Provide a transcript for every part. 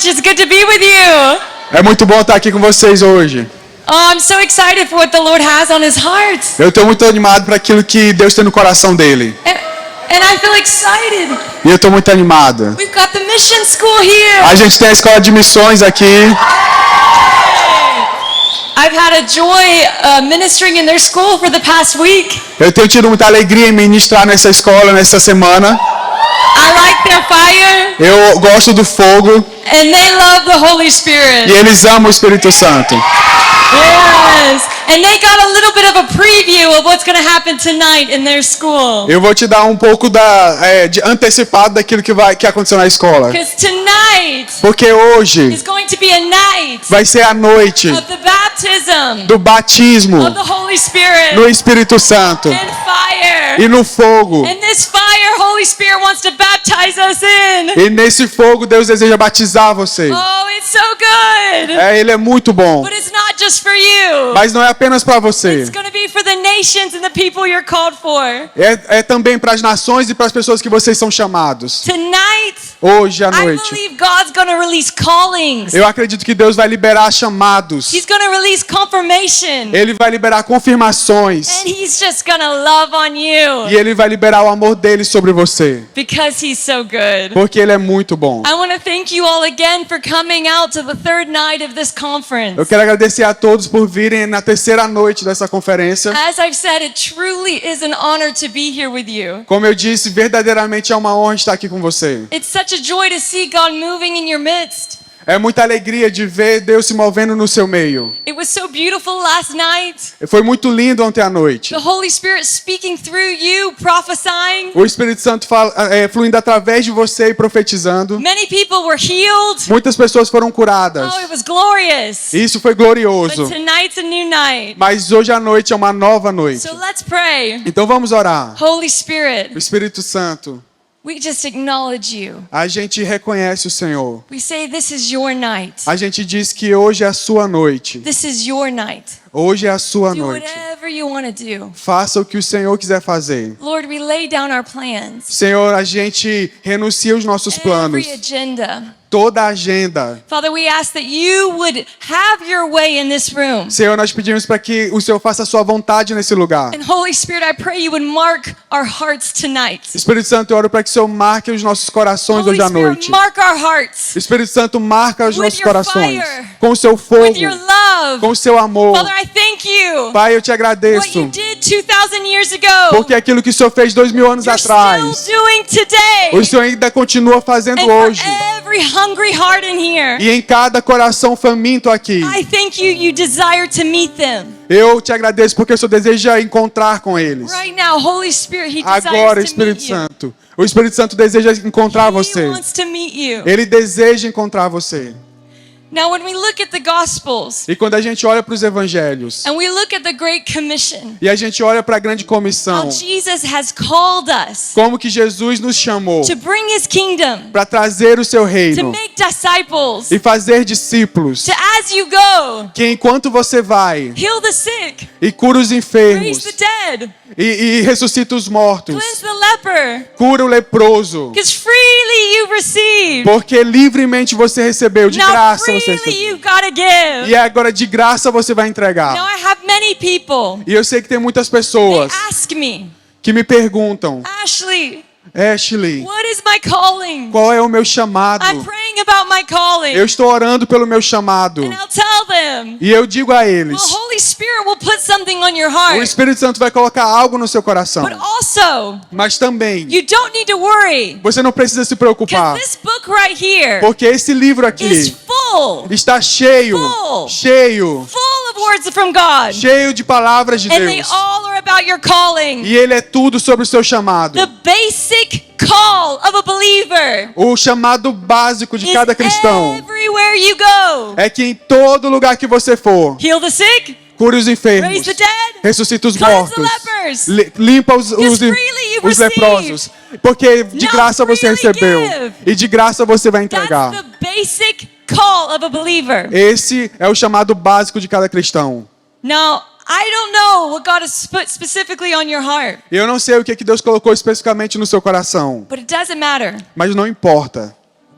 much. It's good to be with you. É muito bom estar aqui com vocês hoje. Oh, I'm so excited for what the Lord has on His heart. Eu estou muito animado para aquilo que Deus tem no coração dele. And I feel excited. E eu estou muito animado. We've got the mission school here. A gente tem a escola de missões aqui. I've had a joy ministering in their school for the past week. Eu tenho tido muita alegria em ministrar nessa escola nessa semana. I like their fire. Eu gosto do fogo. And they love the Holy Spirit. E eles amam o Espírito Santo. Yes. And they got a little bit of a preview of what's going to happen tonight in their school. Eu vou te dar um pouco de antecipado daquilo que aconteceu na escola. Because tonight Porque hoje is going to be a night vai ser a noite of the baptism do batismo of the Holy Spirit no Espírito Santo and fire. e no fogo. And this fire, Holy Spirit wants to baptize us in. E nesse fogo Deus deseja batizar você. Oh, it's so good. Ele é muito bom. But it's not just for you. Mas não é apenas para você. It's going to be for the nations and the people you're called for. É também para as nações e para as pessoas que vocês são chamados. Tonight, Hoje à I noite. believe God's going to release callings. Eu acredito que Deus vai liberar chamados. He's going to release confirmation. Ele vai liberar confirmações. And He's just going to love on you. E Ele vai liberar o amor dele sobre você. Because He's so good. Porque Ele é muito bom. I want to thank you all again for coming out to the third night of this conference. Eu quero agradecer a todos por virem na terceira noite dessa conferência. As I've said, it truly is an honor to be here with you. Como eu disse, verdadeiramente é uma honra estar aqui com você. It's such a joy to see God moving in your midst. É muita alegria de ver Deus se movendo no seu meio. It was so beautiful last night. Foi muito lindo ontem à noite. The Holy Spirit speaking through you, prophesying. O Espírito Santo fluindo através de você e profetizando. Many people were healed. Muitas pessoas foram curadas. Oh, it was glorious. Isso foi But glorioso. tonight's a new night. Mas hoje à noite é uma nova noite. So let's pray. Então vamos orar. Holy Spirit, O Espírito Santo, we just acknowledge you. a gente reconhece o Senhor. We say this is your night. A gente diz que hoje é a sua noite. This is your night. Hoje é a sua Do noite. whatever you want to do. Faça o que o Senhor quiser fazer. Lord, we lay down our plans. Senhor, a gente renuncia os nossos planos. Every agenda. Toda a agenda. Father, we ask that you would have your way in this room. Senhor, nós pedimos para que o Senhor faça a sua vontade nesse lugar. And Holy Spirit, I pray you would mark our hearts tonight. Espírito Santo, eu oro para que o Senhor marque os nossos corações Holy hoje à Spirit, noite. mark our hearts Espírito Santo, marca os with nossos your corações fire, com o seu fogo, with your love. com o seu amor. Father, I thank you. Pai, eu te What agradeço, you did 2,000 years ago, porque aquilo que o Senhor fez 2000 anos you're atrás, still doing today. o Senhor ainda continua fazendo And for hoje. every hungry heart in here, E em cada coração faminto aqui, I thank you, you desire to meet them. eu te agradeço porque o Senhor deseja encontrar com eles. Right now, Holy Spirit, He Agora, desires to meet Espírito you. Santo, o Espírito Santo deseja encontrar He você. wants to meet you. Ele deseja encontrar você. Now, when we look at the Gospels, E quando a gente olha para os evangelhos, and we look at the Great Commission, e a gente olha para a grande how comissão, Jesus has called us como que Jesus nos chamou to bring His kingdom, para trazer o seu to reino make disciples, e fazer discípulos, to as you go, que enquanto você vai heal the sick, e cura os raise enfermos the dead, e ressuscita os mortos, cleanse the leper, cura o leproso, because freely you receive. porque livremente você recebeu, de Now graça você freely recebeu. you gotta give. E agora de graça você vai entregar. Now I have many people. E eu sei que tem muitas They pessoas ask me, que me perguntam, Ashley, Ashley, what is my calling? qual é o meu chamado? I'm praying about my calling. Eu estou orando pelo meu chamado. And I'll tell them, E eu digo a eles, well, Holy Spirit will put something on your o heart. Espírito Santo vai colocar algo no seu coração. But also, Mas também, you don't need to worry. você não precisa se preocupar, Because this book right here porque esse livro is aqui full está cheio, cheio, of words from God. cheio de palavras de And they Deus. all are about your calling. E ele é tudo sobre o seu chamado. The basic call of a believer O chamado básico de is cada cristão everywhere you go. é que em todo lugar que você for, Heal the sick, cure os enfermos, raise the dead, ressuscita os cleanse the mortos, lepers. limpa os freely you leprosos, porque de Now graça você freely recebeu give. e de graça você vai That's entregar. the basic call of a believer. Esse é o chamado básico de cada cristão. Now, I don't know what God has put specifically on your heart, Eu não sei o que Deus colocou especificamente no seu coração, but it doesn't matter. mas não importa.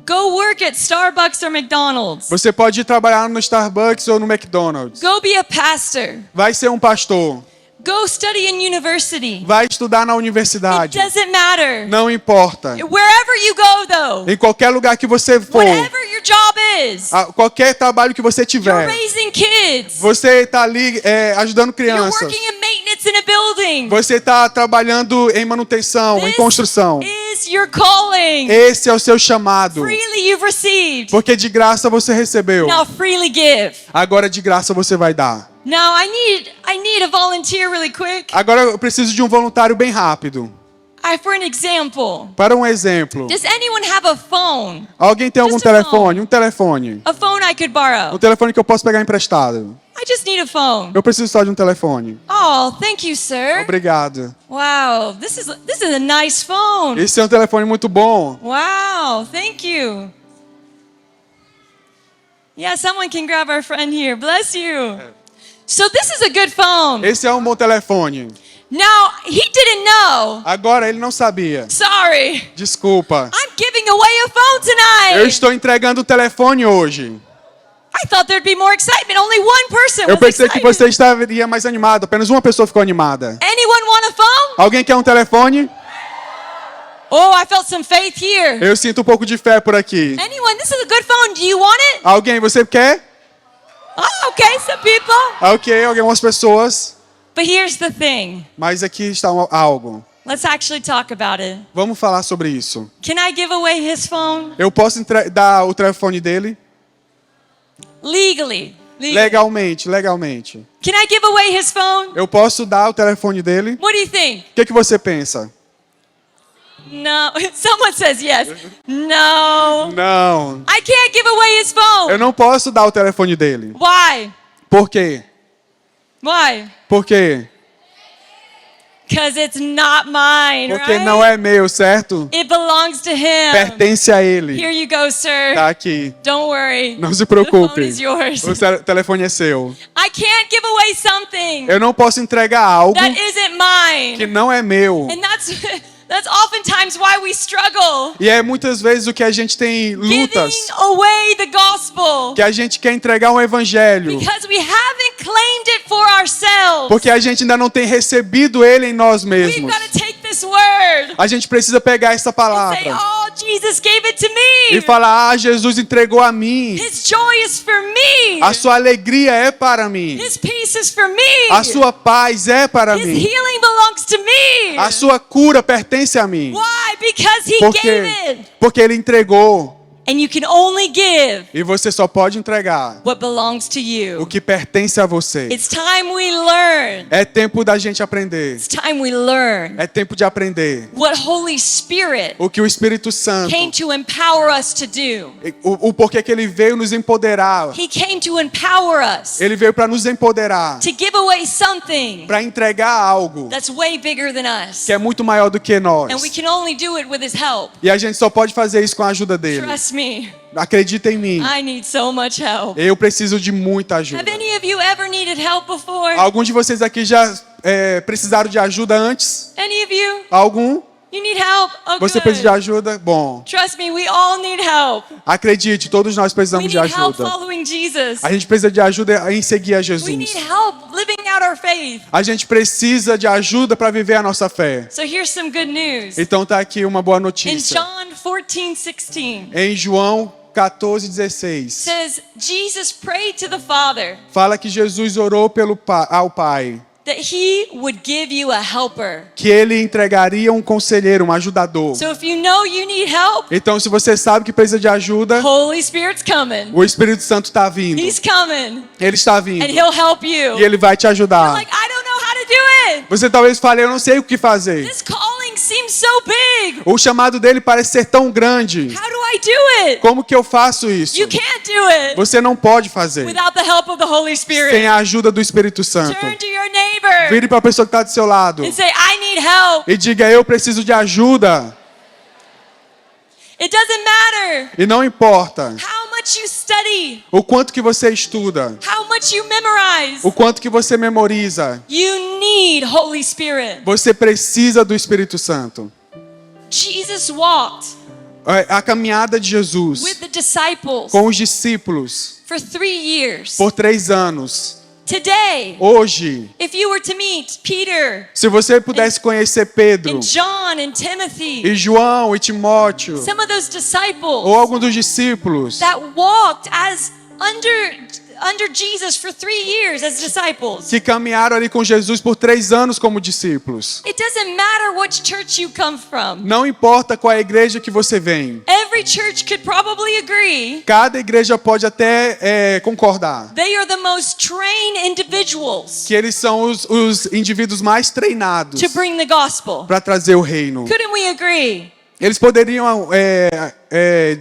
Go work at Starbucks or McDonald's. Você pode ir trabalhar no Starbucks ou no McDonald's. Go be a pastor. Vai ser um pastor. Go study in university. Vai estudar na It universidade. doesn't matter. Não importa. Wherever you go, though, Em qualquer lugar que você for, whatever your job is, qualquer trabalho que você you're tiver, raising kids. você está ali ajudando You're crianças. working in maintenance in a building. Você está trabalhando em manutenção, em This construção. is your calling. Esse é o seu chamado. Freely you've received. Porque de graça você recebeu. Now freely give. Agora de graça você vai dar. Now I need a volunteer really quick. Agora eu preciso de um voluntário bem rápido. For an example. Para um exemplo. Does anyone have a phone? Alguém tem algum Just a telefone? Um telefone. A phone I could borrow. Um telefone que eu posso pegar emprestado. I just need a phone. Eu preciso só de um telefone. Oh, thank you, sir. Obrigado. Wow, this is a nice phone. Esse é um telefone muito bom. Wow, thank you. Yeah, someone can grab our friend here. Bless you. So this is a good phone. Esse é um bom telefone. Now, he didn't know. Agora ele não sabia. Sorry. Desculpa. I'm giving away a phone tonight. Eu estou entregando o telefone hoje. I thought there'd be more excitement. Only one person Eu was pensei que excited. você estaria mais animado. Apenas uma pessoa ficou animada. Anyone want a phone? Alguém quer um telefone? Oh, I felt some faith here. Eu sinto um pouco de fé por aqui. Anyone? This is a good phone. Do you want it? Alguém, você quer? Oh, okay, some people. Ok, algumas pessoas. But here's the thing. Mas aqui está algo. Let's actually talk about it. Vamos falar sobre isso. Can I give away his phone? Eu posso dar o telefone dele? Legally. Legalmente, legalmente. Can I give away his phone? Eu posso dar o telefone dele? What do you think? O que você pensa? No. Someone says yes. No. Não. I can't give away his phone. Eu não posso dar o telefone dele. Why? Por quê? Why? Por quê? Because it's not mine, Porque right? não é meu, certo? It belongs to him. Pertence a ele. Here you go, sir. Tá aqui. Don't worry. Não se The phone preocupe. is yours. O telefone é seu. I can't give away something Eu não posso entregar algo that isn't mine. que não é meu. And that's oftentimes why we struggle. E é muitas vezes o que a gente tem lutas. Giving away the gospel. Que a gente quer entregar um evangelho. Because we haven't claimed it for ourselves. Porque a gente ainda não tem recebido ele em nós We've mesmos. got to take this word A gente precisa pegar essa and say, palavra oh, Jesus gave it to me. e falar: ah, Jesus entregou a mim. His joy is for me. A sua alegria é para mim. His peace is for me. A sua paz é para His mim. healing belongs to me. A sua cura pertence a mim. Why? Because he Por quê? gave it. Porque ele entregou. And you can only give E você só pode entregar what belongs to o you. que pertence a você. It's time we learn. É tempo da gente aprender. It's time we learn É tempo de aprender what Holy Spirit o que o Espírito Santo, came to empower us to do. o porquê que ele veio nos empoderar. He came to empower us Ele veio para nos empoderar, to give away something para entregar algo that's way bigger than us. que é muito maior do que nós. And we can only do it with his help. E a gente só pode fazer isso com a ajuda dele. Trust me, Acredita em mim. I need so much help. Eu preciso de muita ajuda. Have any of you ever needed help before? Alguns de vocês aqui já precisaram de ajuda antes? Any of you? Algum? You need help? Oh, Você precisa de good. ajuda? Bom, Trust me, we all need help. acredite, todos nós We precisamos de need help ajuda. following Jesus. A gente precisa de ajuda em seguir a We need Jesus. help living out our faith. A gente precisa de ajuda para viver a nossa fé. So here's some good news. Então tá aqui uma boa In notícia. John 14:16, Em João 14:16, says Jesus prayed to the Father fala que Jesus orou ao Pai, that he would give you a helper. que ele entregaria um conselheiro, um ajudador. So if you know you need help, Então, se você sabe que precisa de ajuda, Holy Spirit's coming. o Espírito Santo está vindo. He's coming Ele está vindo. and he'll help you. E ele vai te ajudar. Like, I don't know how to do it. Você talvez fale: eu não sei o que fazer. This calling seems so big. O chamado dele parece ser tão grande. How do I do it? Como que eu faço isso? You can't do it Você não pode fazer without the help of the Holy sem Spirit. a ajuda do Espírito Santo. Turn to your neighbor Vire para a pessoa que está do seu lado and say, I need help. e diga: eu preciso de ajuda. It doesn't matter E não importa how much you study, o quanto que você estuda, how much you memorize. o quanto que você memoriza, You need Holy Spirit. você precisa do Espírito Santo. Jesus walked a caminhada de Jesus with the disciples com os discípulos for 3 years. por 3 anos. Today, Hoje, if you were to meet Peter se você pudesse conhecer Pedro and John and Timothy, e João e Timóteo, some of those ou disciples algum dos discípulos that walked as under Jesus for 3 years as disciples. que caminharam ali com Jesus por 3 anos como discípulos. It doesn't matter which church you come from. Não importa qual é a igreja que você vem. Every church could probably agree Cada igreja pode até concordar they are the most trained individuals que eles são os indivíduos mais treinados to bring the gospel. para trazer o reino. Couldn't we agree? Eles poderiam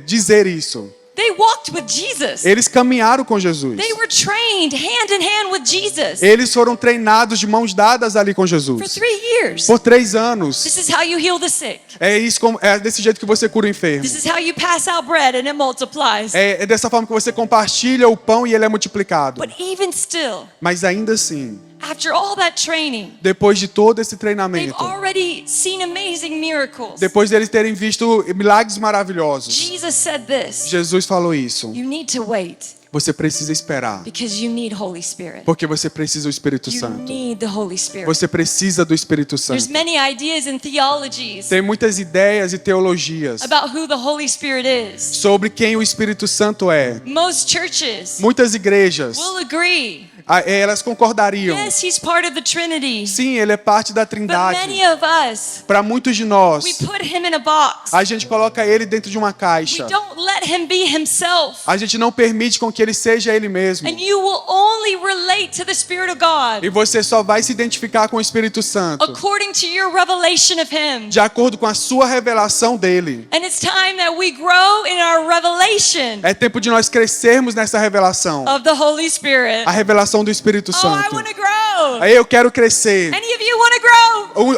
dizer isso. They walked with Jesus. Eles caminharam com Jesus. They were trained hand in hand with Jesus Eles foram treinados de mãos dadas ali com for Jesus 3 years. por 3 anos. This is how you heal the sick. É desse jeito que você cura o enfermo. This is how you pass out bread and it multiplies. É dessa forma que você compartilha o pão e ele é multiplicado. But even still, Mas ainda assim, after all that training, depois de todo esse they've treinamento, already seen amazing miracles. depois deles terem visto milagres maravilhosos, Jesus said this, Jesus falou isso. you need to wait Você precisa esperar, because you need Holy Spirit. porque você precisa do Espírito You Santo. need the Holy Spirit. Você precisa do Espírito There's Santo. many ideas and theologies Tem muitas ideias e teologias about who the Holy Spirit is. sobre quem o Espírito Santo é. Most churches Muitas igrejas, will agree. elas concordariam. Yes, he's part of the Trinity. Sim, ele é parte da But Trindade. many of us, Para muitos de we nós, put him in a box. a gente coloca ele dentro de uma We caixa. don't let him be himself. A gente não permite com que ele seja ele mesmo. And you will only relate to the Spirit of God E você só vai se identificar com o Espírito Santo according to your revelation of him. de acordo com a sua revelação dele. And it's time that we grow in our revelation É tempo de nós crescermos nessa revelação. of the Holy Spirit. A revelação do Espírito Oh, I Santo. want to grow. Aí eu quero crescer. Any of you want to grow?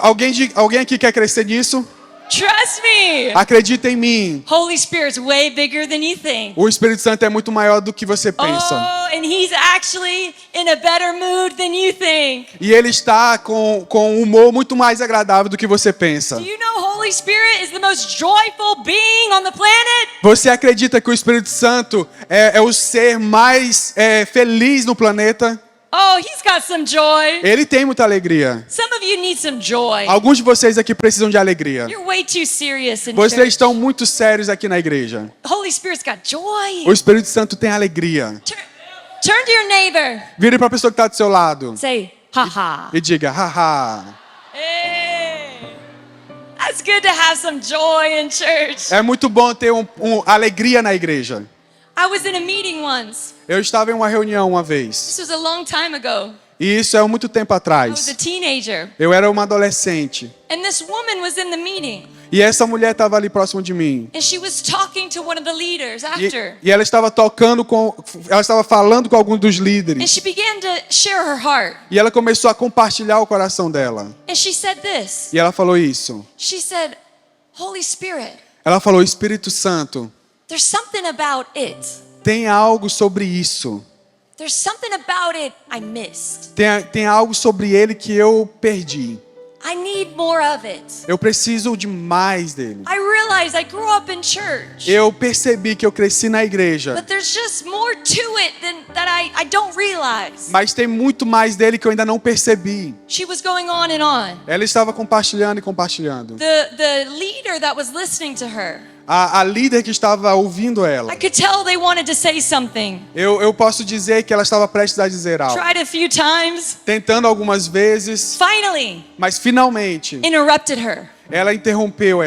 Alguém aqui quer crescer nisso? Trust me. Acredita em mim. Holy Spirit's way bigger than you think. O Espírito Santo é muito maior do que você pensa. Oh, and he's actually in a better mood than you think. E ele está com um humor muito mais agradável do que você pensa. Do you know Holy Spirit is the most joyful being on the planet? Você acredita que o Espírito Santo é o ser mais feliz no planeta? Oh, he's got some joy. Ele tem muita alegria. Some of you need some joy. Alguns de vocês aqui precisam de alegria. You're way too serious in Vocês church. estão muito sérios aqui na igreja. Holy Spirit's got joy. O Espírito Santo tem alegria. Turn to your neighbor. Vire para a pessoa que está do seu lado Say, haha. e diga, haha. Hey. That's good to have some joy in church. É muito bom ter alegria na igreja. I was in a meeting once. Eu estava em uma reunião uma vez. This was a long time ago. E isso é muito tempo I was atrás. a teenager. Eu era uma adolescente. And this woman was in the meeting. E essa mulher estava ali próximo de mim. And she was talking to one of the leaders after. E ela estava ela estava falando com algum dos And líderes. she began to share her heart. E ela começou a compartilhar o coração dela. And she said this. E ela falou isso. She said, Holy Spirit, Ela falou, Espírito Santo, there's something about it. tem algo sobre isso. There's something about it I missed. Tem algo sobre ele que eu perdi. I need more of it. Eu preciso de mais dele. I realized I grew up in church. Eu percebi que eu cresci na igreja. But there's just more to it that I don't realize. Mas tem muito mais dele que eu ainda não percebi. She was going on and on. Ela estava compartilhando e compartilhando. The leader that was listening to her, A líder que estava ouvindo ela. I could tell they wanted to say something. Eu posso dizer que ela estava prestes a dizer algo. Tried a few times. Tentando algumas vezes, Finally, mas finalmente interrupted her. ela interrompeu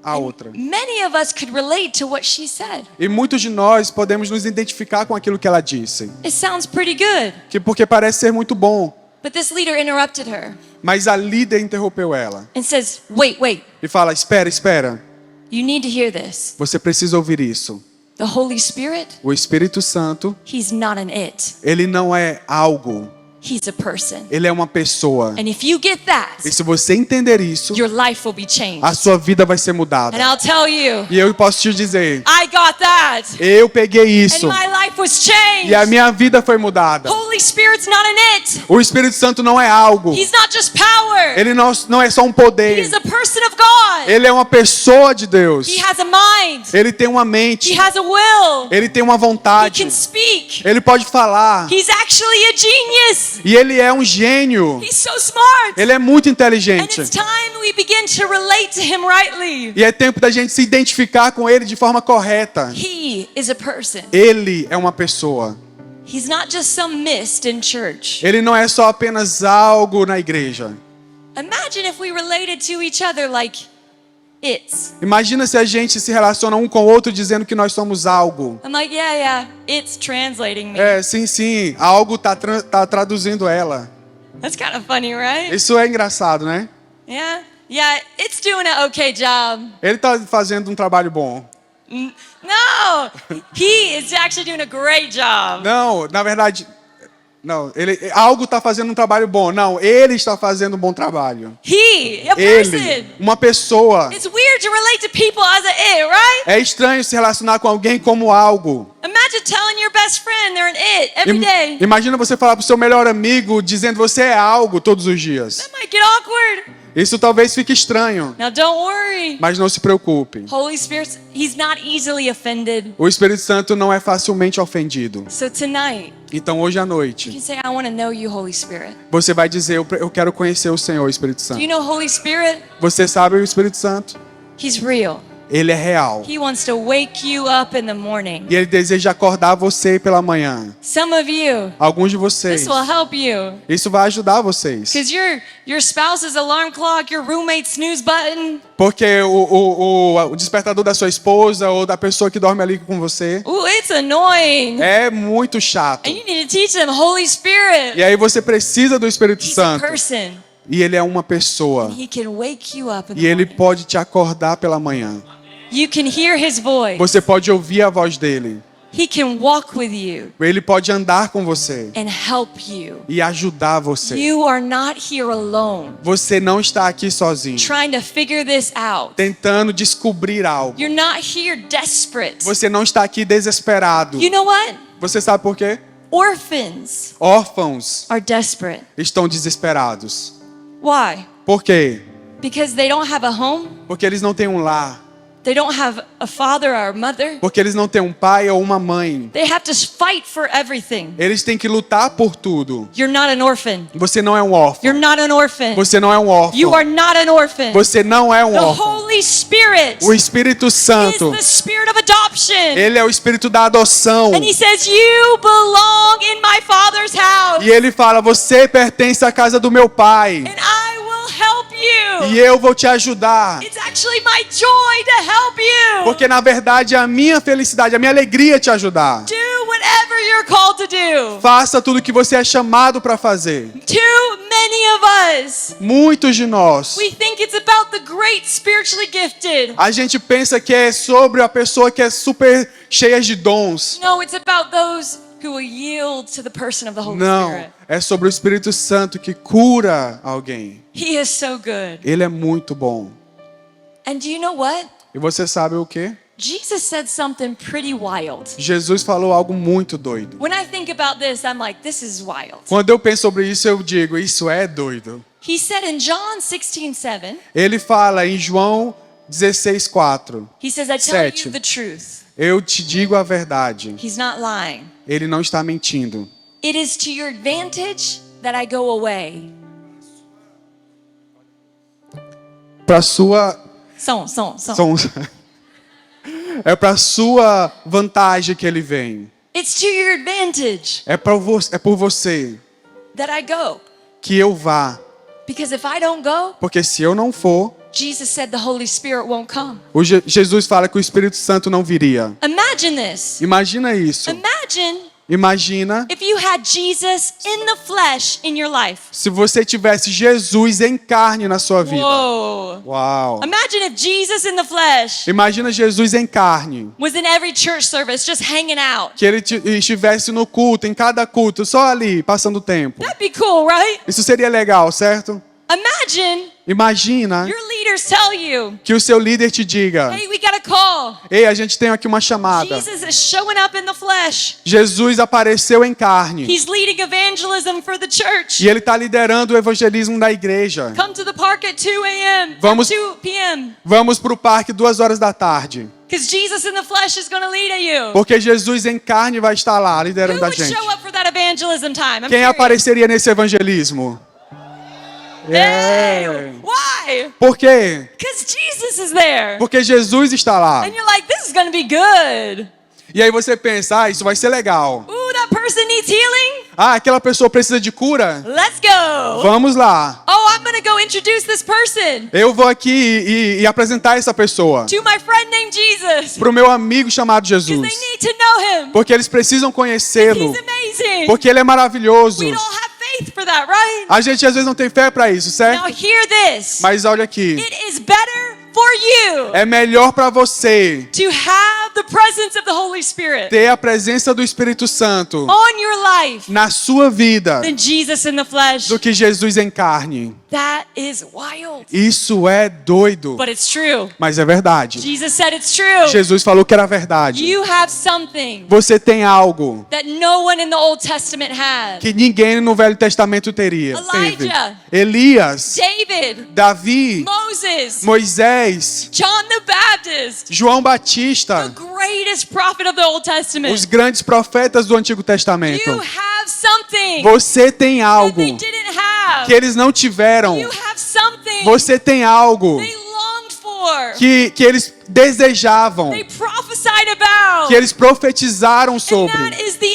a outra. Many of us could relate to what she said. E muitos de nós podemos nos identificar com aquilo que ela disse. It sounds pretty good. Porque parece ser muito bom. But this leader interrupted her Mas a líder interrompeu ela. and says, wait. E fala, espera. You need to hear this. Você precisa ouvir isso. The Holy Spirit, O Espírito Santo, he's not an it. ele não é algo. He's a person. Ele é uma pessoa. And if you get that, E se você entender isso, your life will be changed. a sua vida vai ser mudada. And I'll tell you, E eu posso te dizer, I got that. eu peguei isso. And my life was changed. E a minha vida foi mudada. Holy Holy Spirit's not an it. O Espírito Santo não é algo. He's not just power. Ele não é só um He poder. is a person of God. Ele é uma pessoa de Deus. He has a mind. Ele tem uma He mente. has a will. Ele tem uma He vontade. can speak. Ele pode falar. He's actually a genius. E ele é um gênio. He's so smart. Ele é muito And inteligente. it's time we begin to relate to him rightly. E é tempo da gente se identificar com ele de forma correta. He is a person. Ele é uma pessoa. He's not just some mist in church. Ele não é só apenas algo na igreja. Imagine if we related to each other like it's. Imagina se a gente se relaciona um com o outro dizendo que nós somos algo. I'm like, yeah, it's translating me. É, sim, algo tá traduzindo ela. That's kind of funny, right? Isso é engraçado, né? Yeah, it's doing an okay job. Ele tá fazendo um trabalho bom. No, he is actually doing a great job. Não, na verdade, algo tá fazendo um trabalho bom. Não, ele está fazendo um bom trabalho. A person. Ele, uma pessoa. It's weird to relate to people as a it, right? É estranho se relacionar com alguém como algo. Imagine telling your best friend they're an it every day. Imagina você falar pro seu melhor amigo dizendo você é algo todos os dias. That might get awkward. Isso talvez fique estranho, Now don't worry. mas não se preocupe. Holy Spirit, he's not easily offended. O Espírito Santo não é facilmente ofendido. So tonight, Então hoje à you noite, can say, I want to know you, Holy Spirit. você vai dizer eu quero conhecer o Senhor, Espírito Do Santo. you know Holy Spirit? Você sabe o Espírito Santo? He's real. Ele é real. He wants to wake you up in the morning. E ele deseja acordar você pela manhã. Some of you, Alguns de vocês. this will help you. Isso vai ajudar vocês. Because your spouse's alarm clock, your roommate's snooze button, Porque o despertador da sua esposa ou da pessoa que dorme ali com você it's annoying. é muito chato. And you need to teach them Holy Spirit. E aí você precisa do Espírito He's a Santo. person. E ele é uma pessoa. He can wake you up in E the ele morning. pode te acordar pela manhã. You can hear his voice. Você pode ouvir a voz dele. He can walk with you Ele pode andar com você and help you. e ajudar você. You are not here alone, Você não está aqui sozinho, trying to figure this out. tentando descobrir algo. You're not here desperate. Você não está aqui desesperado. You know what? Você sabe por quê? Orphans Órfãos are desperate. estão desesperados. Why? Por quê? Because they don't have a home. Porque eles não têm um lar. They don't have a father or a mother. Porque eles não têm um pai ou uma mãe. They have to fight for everything. Eles têm que lutar por tudo. You're not an orphan. Você não é um órfão. You're not an orphan. Você não é um órfão. You are not an orphan. Você não é um The órfão. Holy Spirit O Espírito is Santo, the spirit of adoption. ele é o espírito da adoção. And he says, you belong in my Father's house. E ele fala: você pertence à casa do meu pai. And I will help you. E eu vou te ajudar. It's actually my joy to help you. Porque na verdade é a minha felicidade, a minha alegria é te ajudar. Do whatever you're called to do. Faça tudo o que você é chamado para fazer. Too many of us, Muitos de nós, we think it's about the great spiritually gifted. a gente pensa que é sobre a pessoa que é super cheia de dons. No, it's about those who will yield to the person of the Holy Não, Spirit. é sobre o Espírito Santo que cura alguém. He is so good. Ele é muito bom. And do you know what? E você sabe o quê? Jesus said something pretty wild. Jesus falou algo muito doido. When I think about this, I'm like, this is wild. Quando eu penso sobre isso, eu digo, isso é doido. He said in John 16:7, Ele fala em João 16:4. he says, I tell Sete. you the truth. Eu te digo a verdade. He's not lying. Ele não está mentindo. It is to your advantage that I go away. Para sua Som. é para sua vantagem que ele vem. It's to your advantage É por você that I go. que eu vá. Because if I don't go, Porque se eu não for, Jesus said the Holy Spirit won't come. Jesus fala que o Espírito Santo não viria. Imagine this. Imagina isso. Imagina if you had Jesus in the flesh in your life. se você tivesse Jesus em carne na sua vida. Whoa. Uau. Imagine if Jesus in the flesh Imagina Jesus em carne. was in every church service just hanging out. Que ele estivesse no culto, em cada culto, só ali, passando tempo. That'd be cool, right? Isso seria legal, certo? Imagina your leaders tell you, que o seu líder te diga: hey, we got a call. ei, a gente tem aqui uma chamada. Jesus is showing up in the flesh. Jesus apareceu em carne. He's leading evangelism for the church. E ele está liderando o evangelismo da igreja. Come to the park at 2 a.m. Vamos- 2 p.m. Vamos para o parque 2 horas da tarde. Because Jesus in the flesh is going to lead you. Porque Jesus em carne vai estar lá Who liderando a would gente. show up for that evangelism time? I'm Quem curious. apareceria nesse evangelismo? Hey, É. why? Por quê? Because Jesus is there. Porque Jesus está lá. And you're like, this is going to be good. E aí você pensa: ah, isso vai ser legal. Ooh, that person needs healing. Ah, aquela pessoa precisa de cura? Let's go. Vamos lá. Oh, I'm going to go introduce this person Eu vou aqui e apresentar essa pessoa to my friend named Jesus. para o meu amigo chamado Because Jesus. they need to know him. Porque eles precisam conhecê-lo. He's amazing. Porque ele é maravilhoso. We don't have faith for that, right? A gente às vezes não tem fé para isso, certo? Now hear this. Mas olha aqui. It is better for you É melhor para você to have the presence of the Holy Spirit ter a presença do Espírito Santo on your life na sua vida than Jesus in the flesh. do que Jesus em carne. That is wild. Isso é doido, But it's true. mas é verdade. Jesus said it's true. Jesus falou que era verdade. You have something Você tem algo that no one in the Old Testament had. que ninguém no Velho Testamento teria. Teve. Elijah. Elias, David, Davi, Moses, Moisés, John the Baptist, João the Batista, greatest prophet of the Old Testament. os grandes profetas do Antigo Testamento. You have something Você tem that algo they didn't have. que eles não tiveram. You have something Você tem algo they longed for. que eles desejavam, They prophesied about. que eles profetizaram And sobre, that is the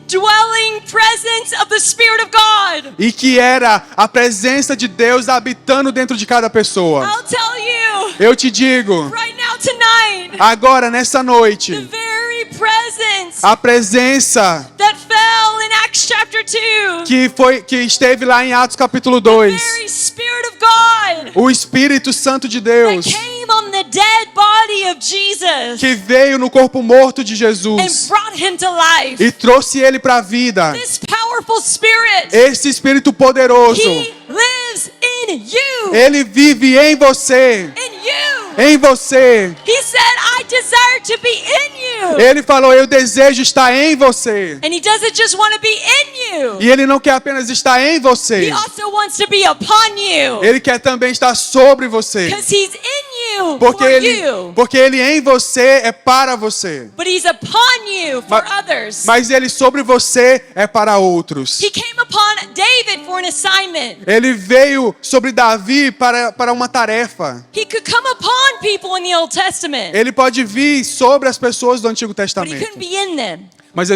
indwelling presence of the Spirit of God. e que era a presença de Deus habitando dentro de cada pessoa. I'll tell you, Eu te digo, right now, tonight, agora nessa the noite, very presence a presença that fell in Acts chapter 2, que esteve lá em Atos capítulo the 2, very Spirit of God o Espírito Santo de that Deus, came on the dead body of Jesus que veio no corpo morto de and Jesus brought him to life. e trouxe ele para a vida. This powerful Spirit, Esse Espírito poderoso, He lives in you. ele vive em você, In you. em você. He said, I desire to be in you. Ele falou: eu desejo estar em você. And He doesn't just want to be in you. E ele não quer apenas estar em você. He also wants to be upon you. Ele quer também estar sobre você. Because He's in you Porque for ele, you. porque ele em você é para você. But He's upon you for others. Mas ele sobre você é para outros. He came upon David for an assignment. Ele veio sobre Davi para uma tarefa. He could come upon people in the Old Testament. Ele pode vir sobre as pessoas do Antigo But He Testamento. couldn't be in them. Mas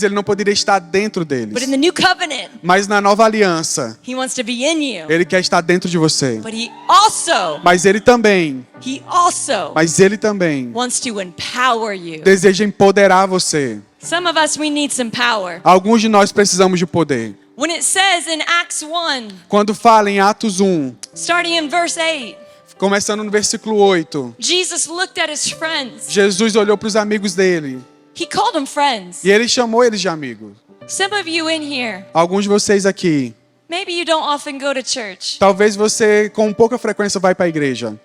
ele não poderia estar dentro deles. But in the new covenant, Mas na nova aliança, He wants to be in you. ele quer estar dentro de você. But He also Mas ele também wants to empower you. deseja empoderar você. Some of us, we need some power. Alguns de nós precisamos de poder. When it says in Acts 1, Quando fala em Atos 1, starting in verse 8, começando no versículo 8, Jesus looked at His friends. Jesus olhou para os amigos dele He called them friends. e ele chamou eles de amigos. Some of you in here, Alguns de vocês aqui, maybe you don't often go to church. talvez você com pouca frequência vai para a igreja.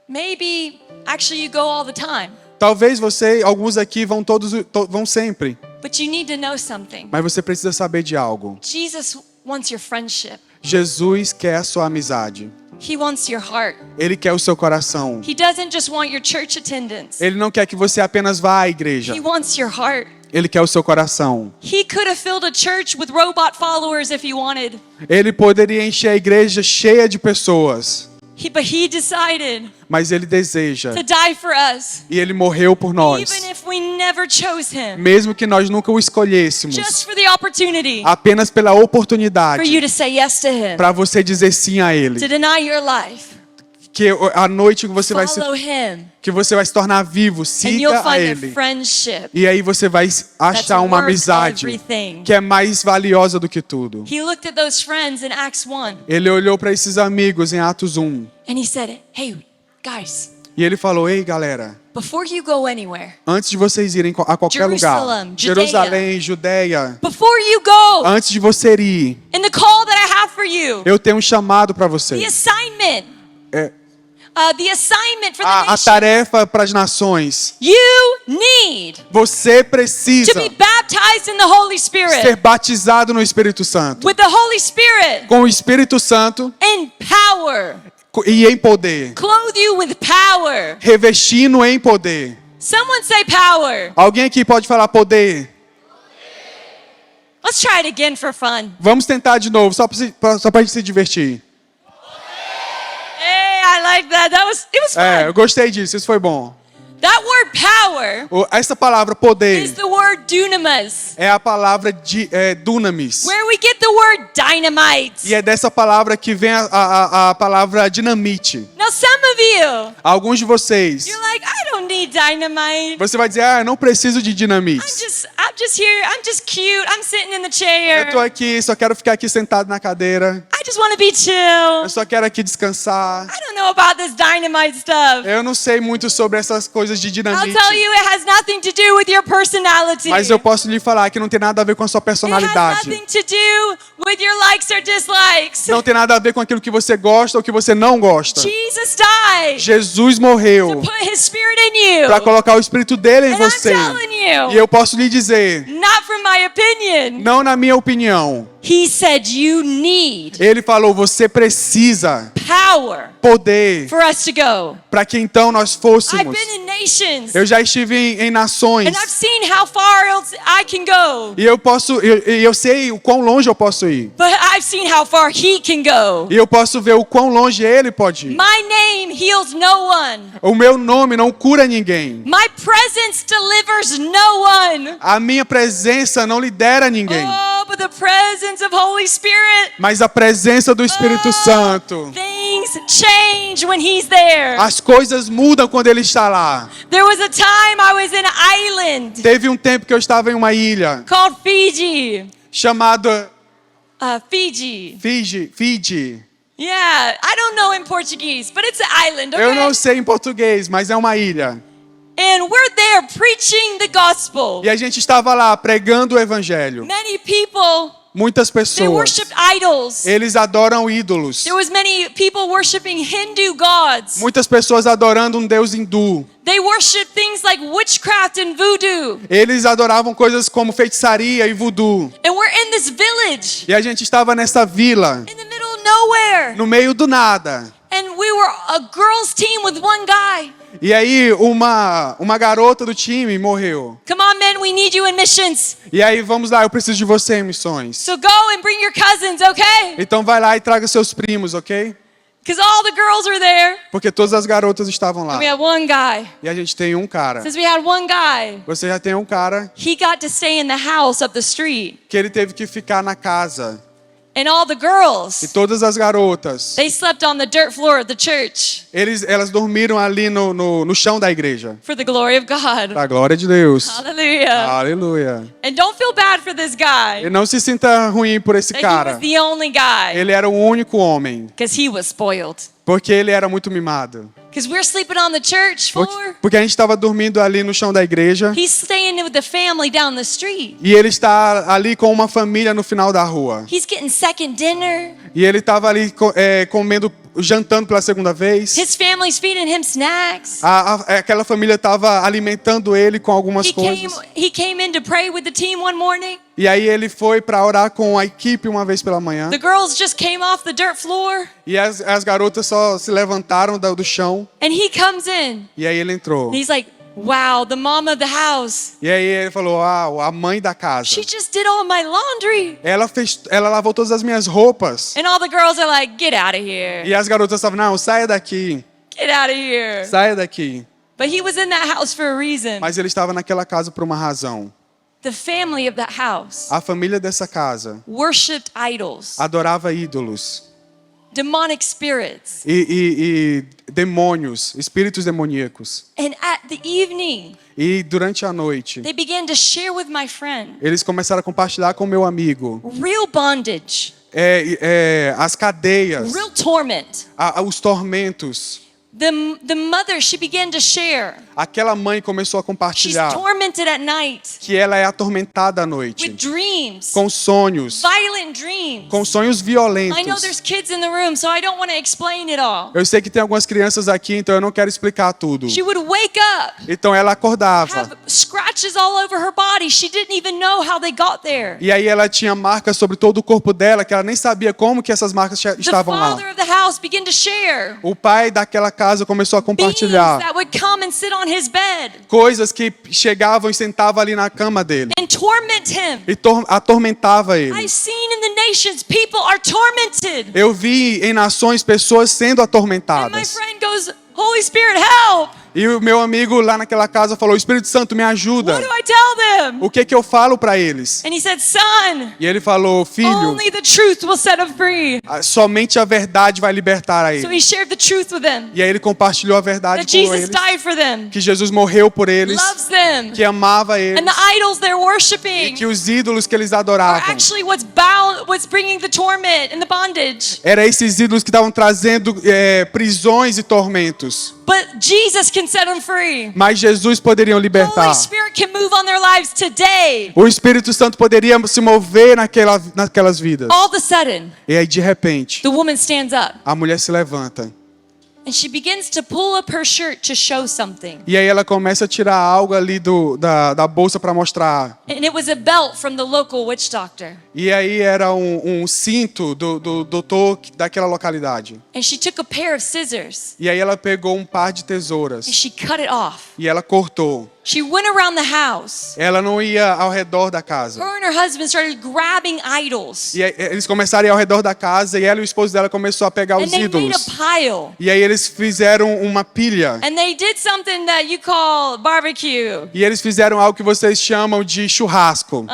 Maybe actually you go all the time. Talvez alguns aqui vão sempre, But you need to know something. mas você precisa saber de algo. Jesus wants your friendship. Jesus quer a sua amizade. He wants your heart. Ele quer o seu coração. He doesn't just want your church attendance. Ele não quer que você apenas vá à igreja. He wants your heart. Ele quer o seu coração. He could have filled a church with robot followers if he wanted. Ele poderia encher a igreja cheia de pessoas, But he decided mas ele deseja. to die for us. E ele morreu por nós. Even if we never chose him. Mesmo que nós nunca o escolhêssemos. Just for the opportunity Apenas pela for oportunidade you to say yes to him. para você dizer sim a ele. To deny your life. Que a noite que você vai Follow him. se tornar vivo, And siga you'll a find a ele. friendship E aí você vai that's achar uma worth amizade everything. que é mais valiosa do que tudo. He looked at those friends in Acts 1 Ele olhou para esses amigos em Atos 1 and he said, hey, guys, e ele falou: ei, galera, before you go anywhere, antes de vocês irem a qualquer lugar, Jerusalem, Jerusalém, Judeia, before you go, antes de você ir, in the call that I have for you, eu tenho um chamado para the você. assignment assignment. É, The assignment for the a nation. tarefa para as nações. You need Você to precisa be baptized in the Holy Spirit. ser batizado no Espírito Santo. With the Holy Spirit. Com o Espírito Santo In power. e em poder. Clothe you with power. Revestindo em poder. Someone say power. Alguém aqui pode falar poder? Let's try it again for fun. Vamos tentar de novo, só pra gente se divertir. Hey, I like that. It was Eu fun. gostei disso, isso foi bom. That word power Essa palavra poder is the word dunamis, é a palavra de dunamis. where we get the word dynamite. E é dessa palavra que vem a palavra dinamite. Now some of you, Alguns de vocês, you're like, I don't need dynamite. você vai dizer, eu não preciso de dinamite. I'm just here. I'm just cute. I'm sitting in the chair. Eu tô aqui, só quero ficar aqui sentado na cadeira. I just want to be chill. Eu só quero aqui descansar. I don't know about this dynamite stuff. Eu não sei muito sobre essas coisas de I'll dinamite. tell you, it has nothing to do with your personality. Mas eu posso lhe falar que não tem nada a ver com a sua It has personalidade. nothing to do with your likes or dislikes. Não tem nada a ver com aquilo que você gosta ou que você não gosta. Jesus died Jesus to morreu put His Spirit in you. para colocar o Espírito dele em And I'm você. telling you, E eu posso lhe dizer, not from my opinion. não na minha opinião. He said you need Ele falou, você precisa power poder for us to go. para que então nós I've fôssemos. been in nations, Eu já estive em nações and I've seen how far else I can go. e eu sei o quão longe eu posso ir. But I've seen how far He can go. E eu posso ver o quão longe ele pode ir. My name heals no one. O meu nome não cura ninguém. My presence delivers no one. A minha presença não lidera ninguém. Oh, but the presence of Holy Spirit. Mas a presença do Espírito Santo. Things change when He's there. As coisas mudam quando ele está lá. There was a time I was in an island Teve um tempo que eu estava em uma ilha called Fiji. chamada Fiji. Fiji. Yeah, I don't know in Portuguese, but it's an island, Eu não okay? sei em português, mas é uma ilha. And we're there preaching the gospel. E a gente estava lá pregando o evangelho. Many people, Muitas they pessoas, worshiped idols. eles adoram ídolos. There was many people worshiping Hindu gods. Muitas pessoas adorando um deus hindu. They worship things like witchcraft and voodoo. Eles adoravam coisas como feitiçaria e voodoo. And we're in this village E a gente estava nessa vila, in the middle of nowhere. no meio do nada. And we were a girls team with one guy. E aí uma garota do time morreu. Come on, men, we need you in missions. E aí, vamos lá, eu preciso de você em missões. So go and bring your cousins, okay? Então vai lá e traga seus primos, ok? Because all the girls were there. Porque todas as garotas estavam lá. And we had one guy. E a gente tem um cara. Since we had one guy, Você já tem um cara he got to stay in the house up the street. que ele teve que ficar na casa. And all the E girls, todas as garotas, they slept on the dirt floor of the church elas dormiram ali no chão da igreja. for the glory of God. Pra glória de Deus. Hallelujah. Aleluia. And don't feel bad for this E guy. não se sinta ruim por esse That he was cara. the only guy. Ele era o único homem. Because he was spoiled. Porque ele era muito mimado. Because we're sleeping on the church floor. Porque a gente estava dormindo ali no chão da igreja. He's staying with the family down the street. E ele está ali com uma família no final da rua. He's getting second dinner. E ele estava ali comendo, jantando pela segunda vez. His family's feeding him snacks. Aquela família estava alimentando ele com algumas coisas. He came in to pray with the team one morning. E aí ele foi para orar com a equipe uma vez pela manhã. The girls just came off the dirt floor. E as garotas só se levantaram do chão. And he comes in. E aí ele entrou. And he's like, wow, the mom of the house. E aí ele falou, a mãe da casa. She just did all my laundry. Ela lavou todas as minhas roupas. And all the girls are like, get out of here. E as garotas estavam, não, saia daqui. Get out of here. Saia daqui. But he was in that house for a reason. Mas ele estava naquela casa por uma razão. The family of that house A família dessa casa worshipped idols, adorava ídolos. demonic spirits. E demônios, espíritos demoníacos. And at the evening, E durante a noite, they began to share with my friend eles começaram a compartilhar com meu amigo real bondage, as cadeias, real torment. os tormentos. the mother, she began to share. Aquela mãe começou a She's compartilhar tormented at night que ela é atormentada à with noite, dreams, com sonhos, violent dreams. com sonhos I know violentos. there's kids in the room, so I don't want to explain it all. Eu sei que tem algumas crianças aqui, então eu não quero explicar tudo. She would wake up, Então ela acordava. have scratches all over her body. She didn't even know how they got there. E aí ela tinha marcas sobre todo o corpo dela, que ela nem sabia como que essas marcas The estavam lá. father of the house began to share O pai daquela casa começou a beings compartilhar that would come and sit on his bed coisas que chegavam e sentavam ali na cama dele and torment him. e atormentava ele. I've seen in the nations people are tormented. Eu vi em nações pessoas sendo And my atormentadas. friend goes, Holy Spirit, help! E o meu amigo lá naquela casa falou: Espírito Santo, me ajuda. What do I tell them? O que eu falo para eles? And he said, Son, E ele falou: Filho, only the truth will set them free. somente a verdade vai libertar a So ele. he shared the truth with them. E aí ele compartilhou a verdade That com Jesus eles, died for them, que Jesus morreu por eles, loves them, que amava eles, and the idols they're e worshiping que os ídolos que eles are adoravam actually what's bringing the torment and the bondage. eram esses ídolos que estavam trazendo prisões e tormentos. But Jesus can set them free. Mas Jesus poderia libertar. Holy Spirit can move on their lives today. O Espírito Santo poderia se mover naquelas vidas. All of a sudden, E aí, de repente, the woman stands up a mulher se levanta. and she begins to pull up her shirt to show something. E aí ela começa a tirar algo ali da bolsa para mostrar. And it was a belt from the local witch doctor. E aí era um cinto do doutor daquela localidade. And she took a pair of scissors E aí ela pegou um par de and tesouras. she cut it off. E ela cortou. She went around the house. Ela não ia ao redor da casa. Her and her husband started grabbing idols. E aí, eles começaram a ir ao redor da casa e ela e o esposo dela começou a pegar And os they made ídolos. a pile. E aí eles fizeram uma pilha. And they did something that you call barbecue. E eles fizeram algo que vocês chamam de churrasco.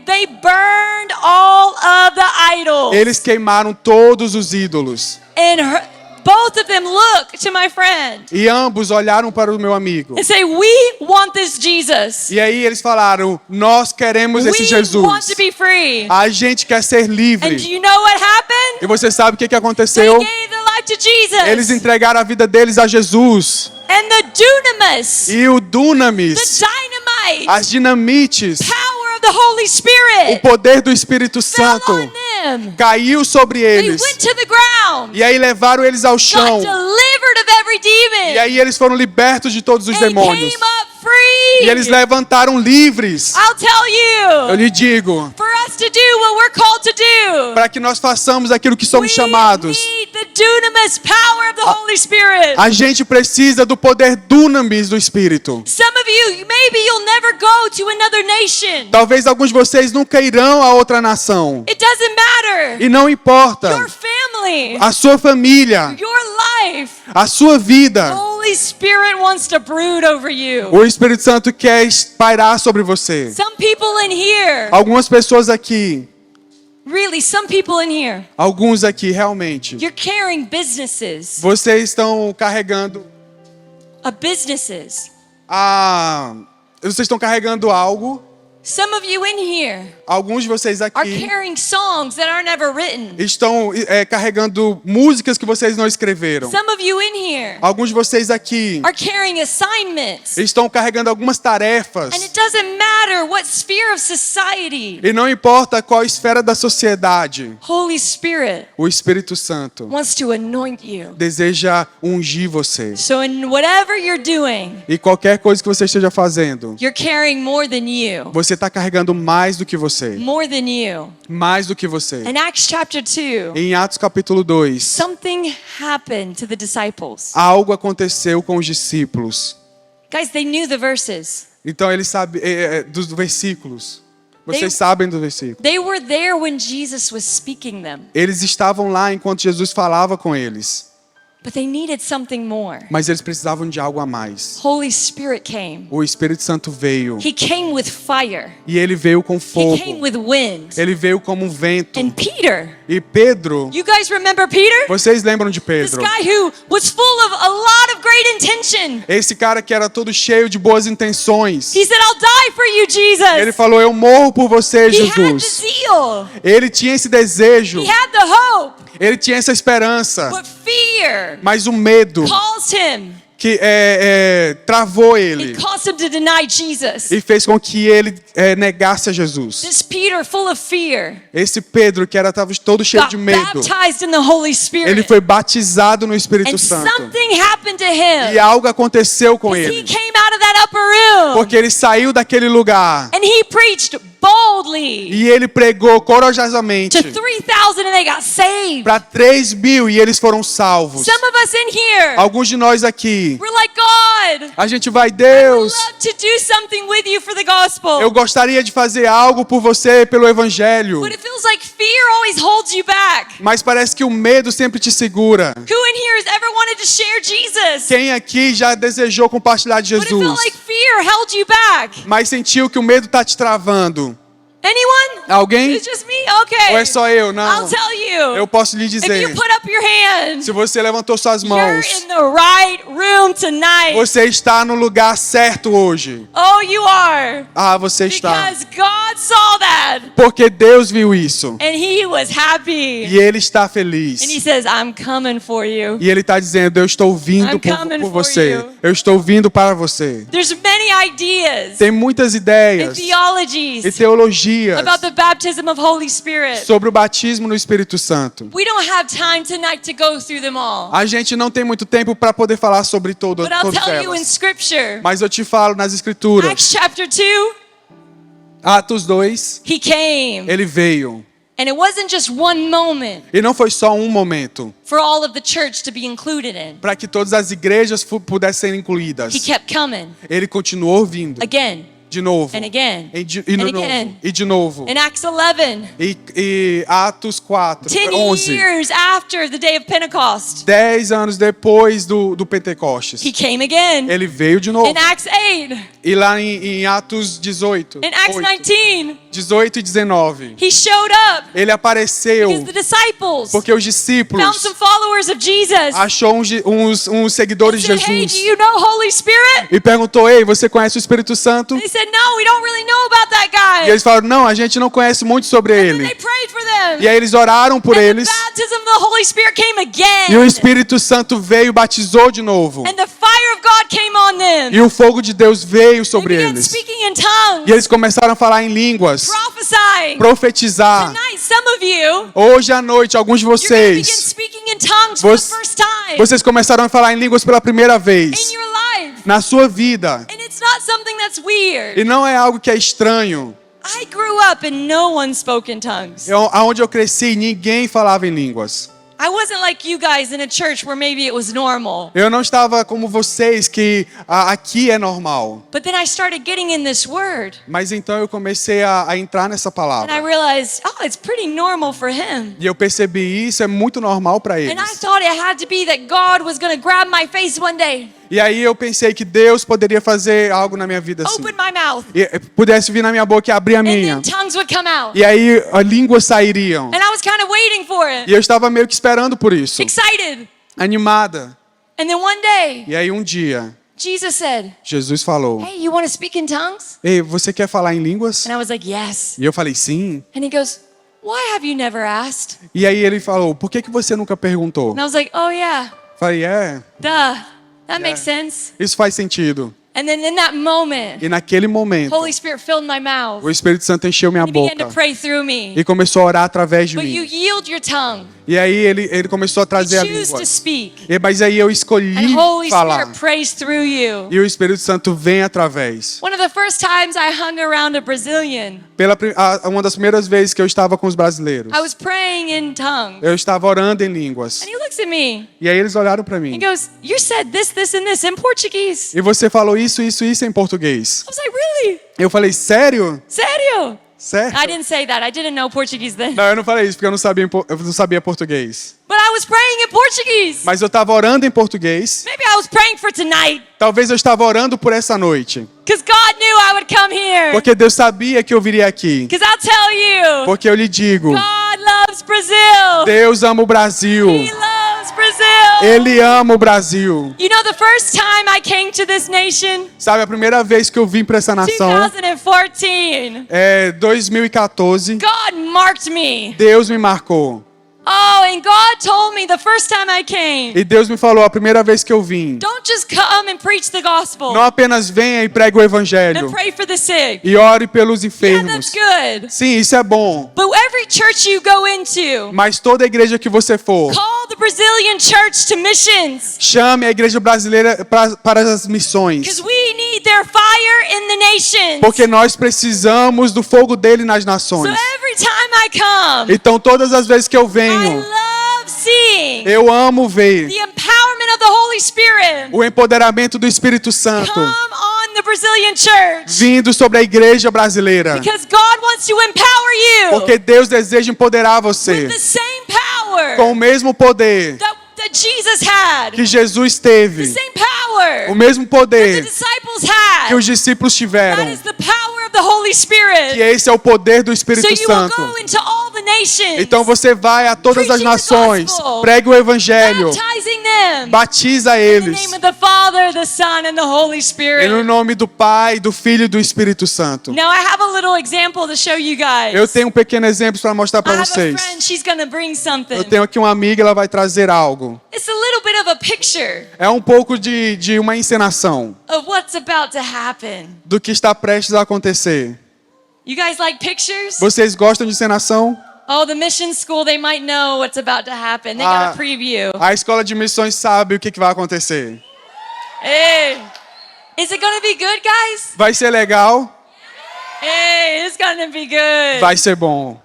They burned all of the idols. Eles queimaram todos os ídolos. And both of them look to my friend E ambos olharam para o meu amigo. and say, we want this Jesus. E aí eles falaram: nós queremos esse We want Jesus. to be free. A gente quer ser And do livre. you know what happened? E você sabe o que They aconteceu? gave their life to Jesus. Eles entregaram a vida deles a Jesus. And the dunamis, E o the dunamis, dynamite, as dinamites, power of the Holy o Spirit poder do Espírito fell Santo on them. caiu sobre They eles. went to the ground, E aí levaram eles ao got chão. delivered of every demon, E aí eles foram libertos de todos os and demônios. came up free. E eles levantaram livres. I'll tell Eu you, lhe digo, for us to do what we're called to do, para que nós façamos aquilo que somos we chamados, need the dunamis power of the Holy Spirit. a gente precisa do poder dunamis do Espírito. Some of you, maybe you'll never go to another nation. Talvez alguns de vocês nunca irão a outra nação. It doesn't matter. E não importa. Your family, A sua família, your life. a sua vida, Holy Spirit wants to brood over you. o Espírito Santo quer pairar sobre você. Some people in here, Algumas pessoas aqui, really, some people in here, alguns aqui realmente, you're carrying businesses, vocês estão carregando businesses. vocês estão carregando algo. Some of you in here Alguns de vocês are aqui carrying songs that are never written. estão carregando músicas que vocês não escreveram. Some of you in here Alguns de vocês aqui are carrying assignments. estão carregando algumas tarefas. And it doesn't matter what sphere of society. E não importa qual esfera da sociedade, Holy Spirit o Espírito Santo wants to anoint you. deseja ungir você. So in whatever you're doing, E qualquer coisa que você esteja fazendo, you're carrying more than you. você está carregando mais do que você. More than you. Mais do que você. In Acts chapter 2, Em Atos capítulo 2, something happened to the disciples. algo aconteceu com os discípulos. Guys, they knew the verses. Então eles sabem dos versículos. Vocês They- sabem do versículo. They were there when Jesus was speaking them, Eles estavam lá enquanto Jesus falava com eles. but they needed something more. Mas eles precisavam de algo a mais. Holy Spirit came. O Espírito Santo veio. He came with fire. E ele veio com He came fogo. with wind. Ele veio como um vento. And Peter, E Pedro, you guys remember Peter? vocês lembram de This Pedro? guy who was full of a lot of great intention. Esse cara que era todo cheio de boas intenções. He said, I'll die for you, Ele Jesus. falou: eu morro por você, He had the Jesus. zeal. Ele tinha esse desejo. He had the hope. Ele tinha essa esperança. But fear Mas o medo caused him. que travou It ele caused him to deny Jesus. e fez com que ele negasse a Jesus. This Peter, full of fear, Esse Pedro, que estava todo cheio got de medo, baptized in the Holy ele Spirit. foi batizado no Espírito And Santo. something happened to him. E algo aconteceu com He ele. came out of that upper room. Porque ele saiu daquele lugar And he preached boldly e ele pregou to corajosamente 3,000 and they got saved. para 3.000 e eles foram salvos. Some of us in here, Alguns de nós aqui, we're like, God, a gente vai, I Deus, love to do something with you for the gospel. eu gostaria de fazer algo por você pelo Evangelho. But it feels like fear always holds you back. Mas parece que o medo sempre te segura. Who in here has ever wanted to share Jesus? Quem aqui já desejou compartilhar de But it felt Jesus, like fear held you back. mas sentiu que o medo está te travando? Anyone? Alguém? It's just me? Okay. Ou é só eu? Não. I'll tell you. Eu posso lhe If you dizer, put up your hand, se você levantou suas you're mãos, in the right room tonight. você está no lugar certo hoje. Oh, you are. Ah, você está. Because God saw that Porque Deus viu isso. and He was happy. E Ele está feliz. And He says, I'm coming for you. E Ele está dizendo, eu estou vindo I'm por coming for você. you. Eu estou vindo para você. There's many ideas Tem muitas and ideias e theologies teologias about the baptism of Holy Spirit. sobre o batismo no Espírito Santo. We don't have time tonight to go through them all. A gente não tem muito tempo para poder falar sobre But I'll todas tell you in elas. Scripture, Mas eu te falo nas Escrituras. Acts chapter 2, Atos 2, He came. Ele veio. And it wasn't just one moment E não foi só um momento for all of the church to be included in. para que todas as igrejas pudessem ser incluídas. He kept coming Ele continuou vindo. again De novo. and again. E de and novo. again. E de novo. In Acts 11, E Atos 4, 10 11. years after the day of Pentecost, 10 anos depois do Pentecostes. He came again. Ele veio de novo. In Acts 8, E lá em Atos 18. in Acts 8, 19, 18 e 19. He showed up Ele apareceu because the disciples porque os found discípulos some followers of Jesus. achou uns seguidores de Said, hey, do Jesus. you know Holy Spirit? E perguntou, ei, você conhece o Espírito Santo? They said, no, we don't really know about that E guy. eles falaram, não, a gente não conhece muito sobre And ele. they prayed for them. E aí eles oraram por And eles. the baptism of the Holy Spirit came again. E o Espírito Santo veio e batizou de novo. And the fire of God came on them. E o fogo de Deus veio They sobre began eles. speaking in tongues, E eles começaram a falar em línguas, prophesying. profetizar. Tonight, some of you, Hoje à noite, alguns de you're going to begin vocês, speaking in tongues for the first time vocês começaram a falar em línguas pela primeira in vez your life. na sua vida. And it's not something that's weird. E não é algo que é estranho. I grew up and no one spoke in tongues. Aonde eu cresci, ninguém falava em línguas. I wasn't like you guys in a church where maybe it was normal. Eu não estava como vocês, que aqui é normal. But then I started getting in this word. Mas então eu comecei a entrar nessa And I palavra. realized, oh, it's pretty normal for him. E eu percebi isso, é muito normal para And I eles. thought it had to be that God was going to grab my face one day, E aí eu pensei que Deus poderia fazer algo na minha vida assim. open my mouth, E pudesse vir na minha boca e abrir a and minha. then tongues would come out. E aí as línguas sairiam. And I was kind of waiting for E it, eu estava meio que esperando por isso. excited. Animada. And then one day, E aí um dia, Jesus said, Jesus falou, hey, you want to speak in tongues? ei, você quer falar em línguas? And I was like, yes. E eu falei, sim. And he goes, why have you never asked? E aí ele falou, por que você nunca perguntou? And I was like, oh yeah, Falei, duh, that makes sense. isso faz sentido. And then in that moment, E naquele momento, Holy Spirit filled my mouth. o Espírito Santo encheu minha He began to boca pray through me. e começou a orar através de But you mim. yield your tongue. E aí ele começou a You trazer a choose língua. to speak. Mas aí eu escolhi And Holy falar. Spirit prays through you. E o Espírito Santo vem através. One of the first times I hung around a Brazilian, Uma das primeiras vezes que eu estava com os brasileiros, I was praying in tongues. eu estava orando em línguas. And he looks at me. E aí eles olharam para mim. He goes, you said this, this, and this in Portuguese. E você falou isso em português. I was like, really? Eu falei, sério? Sério? Sério? I didn't say that. I didn't know Portuguese then. Não, eu não falei isso porque eu não sabia português. But I was praying in Portuguese. Mas eu estava orando em português. Maybe I was praying for tonight. Talvez eu estava orando por essa noite. Because God knew I would come here. Porque Deus sabia que eu viria aqui. Because I'll tell you, Porque eu lhe digo, God loves Brazil. Deus ama o Brasil. He loves Brazil. Ele ama o Brasil. You know, the first time I came to this nation, Sabe, a primeira vez que eu vim para essa nação, 2014, 2014, God marked me. Deus me marcou. Oh, and God told me the first time I came, E Deus me falou a primeira vez que eu vim. don't just come and preach the gospel Não apenas venha e pregue o evangelho. and pray for the sick. E ore pelos Yeah, enfermos. that's good. Sim, isso é bom. But every church you go into, Mas toda igreja que você for, call the Brazilian church to missions. chame a igreja brasileira para as missões. Because we need their fire in the nations. Porque nós precisamos do fogo dele nas So nações. every time I come, Então todas as vezes que eu I venho, love seeing eu amo ver the empowerment of the Holy Spirit o empoderamento do Espírito Santo come on the Brazilian church. vindo sobre a igreja brasileira. Because God wants to empower you Porque Deus deseja empoderar with você the same power com o mesmo poder that Jesus had. que Jesus The teve, same power o mesmo the poder disciples que os had. discípulos That tiveram. is the power of the Holy Spirit. Que esse é o poder do So Espírito you will Santo. go into all the nations, Então você vai a todas as Preaching the nações, gospel. pregue o evangelho, baptizing them batiza in the eles name of the Father, the Son, and the Holy em Spirit. nome do Pai, do Filho e do Espírito Santo. Now I have a little example to show you guys. Eu tenho um pequeno exemplo para mostrar I para have a vocês. friend, she's gonna bring something. Eu tenho aqui uma amiga, ela vai trazer algo. It's a little bit of a picture É um pouco de uma encenação of what's about to happen. do que está prestes a acontecer. You guys like pictures? Vocês gostam de encenação? Oh, the mission school, they might know what's about to happen. They got Ah. a preview. A escola de missões sabe o que vai acontecer. Hey, is it gonna be good, guys? Vai ser legal? Hey, it's gonna be good. Vai ser bom.